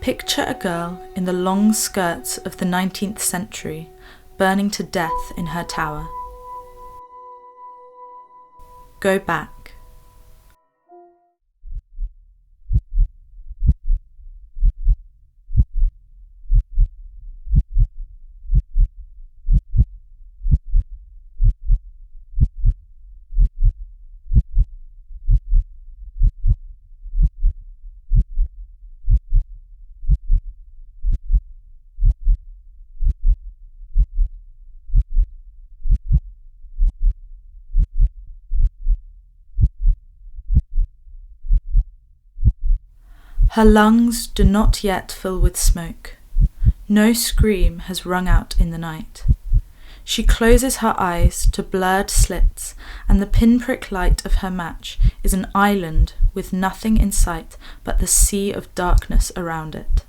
Picture a girl in the long skirts of the 19th century, burning to death in her tower. Go back. Her lungs do not yet fill with smoke. No scream has rung out in the night. She closes her eyes to blurred slits, and the pinprick light of her match is an island with nothing in sight but the sea of darkness around it.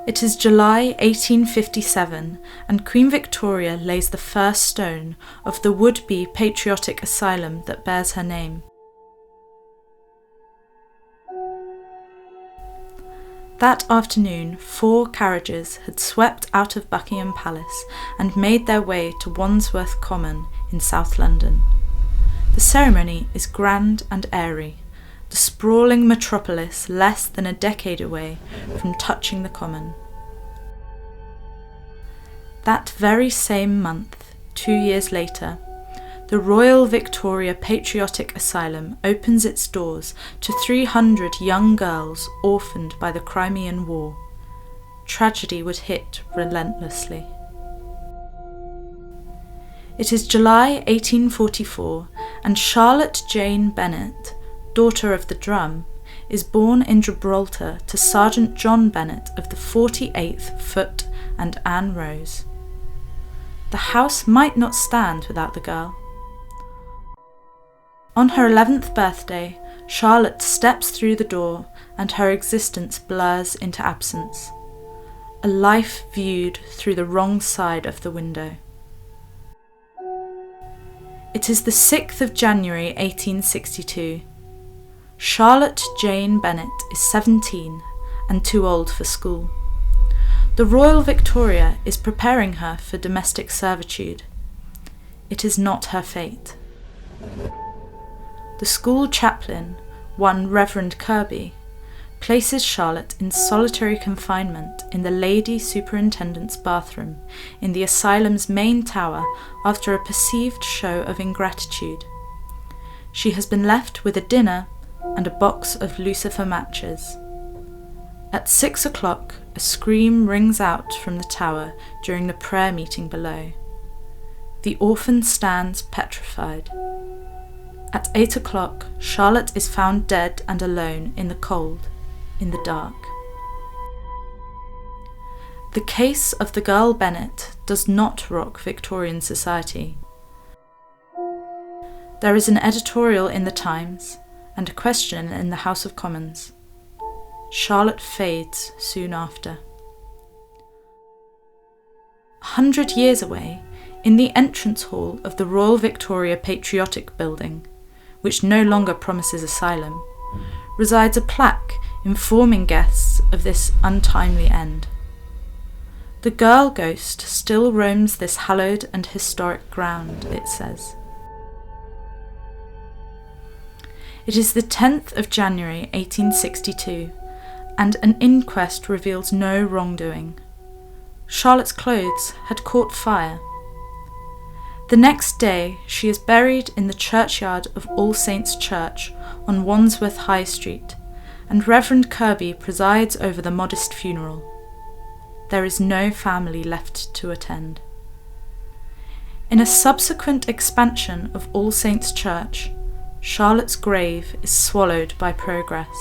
It is July 1857, and Queen Victoria lays the first stone of the would-be patriotic asylum that bears her name. That afternoon, 4 carriages had swept out of Buckingham Palace and made their way to Wandsworth Common in South London. The ceremony is grand and airy, the sprawling metropolis less than a decade away from touching the Common. That very same month, 2 years later, the Royal Victoria Patriotic Asylum opens its doors to 300 young girls orphaned by the Crimean War. Tragedy would hit relentlessly. It is July 1844, and Charlotte Jane Bennett, daughter of the drum, is born in Gibraltar to Sergeant John Bennett of the 48th Foot and Anne Rose. The house might not stand without the girl. On her 11th birthday, Charlotte steps through the door and her existence blurs into absence. A life viewed through the wrong side of the window. It is the 6th of January 1862. Charlotte Jane Bennett is 17 and too old for school. The Royal Victoria is preparing her for domestic servitude. It is not her fate. The school chaplain, one Reverend Kirby, places Charlotte in solitary confinement in the lady superintendent's bathroom in the asylum's main tower after a perceived show of ingratitude. She has been left with a dinner and a box of lucifer matches. At 6 o'clock, a scream rings out from the tower during the prayer meeting below. The orphan stands petrified. At 8 o'clock, Charlotte is found dead and alone in the cold, in the dark. The case of the girl Bennett does not rock Victorian society. There is an editorial in the Times and a question in the House of Commons. Charlotte fades soon after. 100 years away, in the entrance hall of the Royal Victoria Patriotic Building, which no longer promises asylum, resides a plaque informing guests of this untimely end. The girl ghost still roams this hallowed and historic ground, it says. It is the 10th of January 1862, and an inquest reveals no wrongdoing. Charlotte's clothes had caught fire. The next day, she is buried in the churchyard of All Saints' Church on Wandsworth High Street, and Reverend Kirby presides over the modest funeral. There is no family left to attend. In a subsequent expansion of All Saints' Church, Charlotte's grave is swallowed by progress.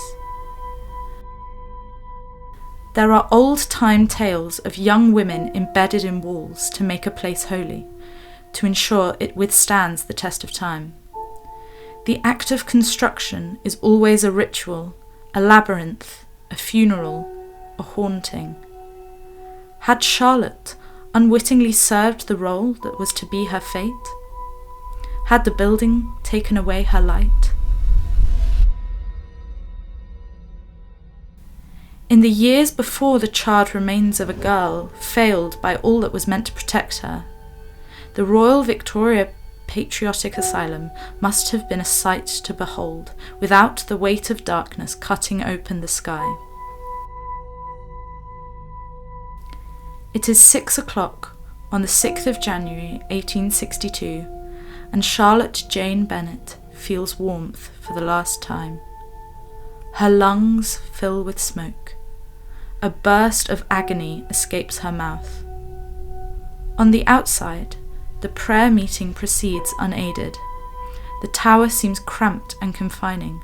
There are old-time tales of young women embedded in walls to make a place holy, to ensure it withstands the test of time. The act of construction is always a ritual, a labyrinth, a funeral, a haunting. Had Charlotte unwittingly served the role that was to be her fate? Had the building taken away her light? In the years before the charred remains of a girl failed by all that was meant to protect her, the Royal Victoria Patriotic Asylum must have been a sight to behold, without the weight of darkness cutting open the sky. It is 6 o'clock on the 6th of January 1862, and Charlotte Jane Bennett feels warmth for the last time. Her lungs fill with smoke. A burst of agony escapes her mouth. On the outside, the prayer meeting proceeds unaided. The tower seems cramped and confining.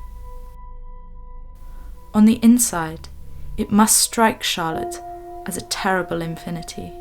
On the inside, it must strike Charlotte as a terrible infinity.